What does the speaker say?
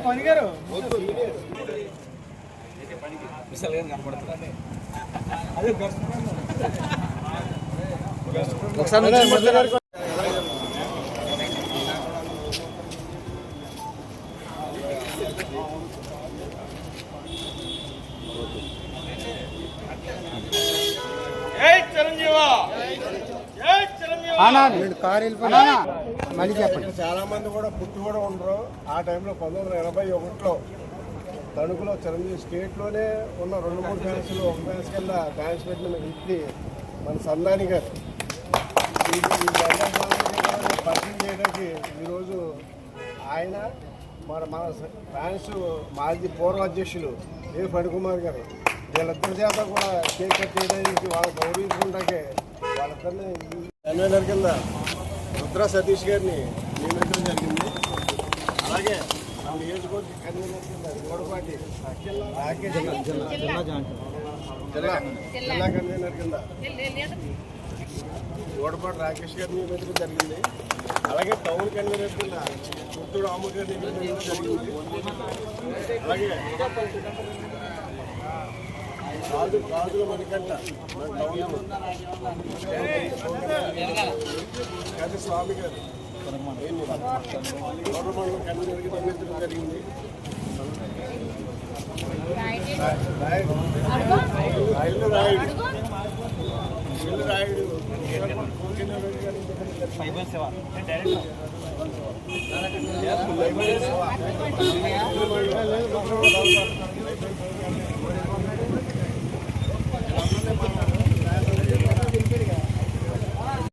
పనిగారు ఒకసారి మళ్ళీ చెప్పండి. చాలా మంది కూడా పుట్టి కూడా ఉండరు. ఆ టైంలో 1981లో తణుకులో చిరంజీవి స్టేట్లోనే ఉన్న 2-3 ఫ్యాన్స్లో ఒక ఫ్యాన్స్ కింద డ్యాన్స్ పెట్టిన వ్యక్తి మన సందాని గారు. ఈ పరిచయం చేయడానికి ఈరోజు ఆయన మన ఫ్యాన్స్ మాజీ పూర్వ అధ్యక్షులు ఏ ఫణికుమార్ గారు వీళ్ళిద్దరి చేత కూడా కేక్ కట్ చేయడానికి వాళ్ళు గౌరవించుకుంటాకే వాళ్ళిద్దరిని కన్వీనర్ కింద రుద్ర సతీష్ గారిని నియమించడం జరిగింది. అలాగే మన నియోజకవర్గ కన్వీనర్ కింద గోడపాటి రాకేష్ జిల్లా కన్వీనర్ కింద గోడపాటి రాకేష్ గారిని నియమించడం జరిగింది. అలాగే టౌన్ కన్వీనర్ కింద పుత్తూరు అమ్మ గారిని నియమించడం జరిగింది. అలాగే రాజుల మణికంట టౌన్ స్వామి గారు గవర్నమెంట్ కన్వీనర్కి నియమించడం జరిగింది. రాయుడు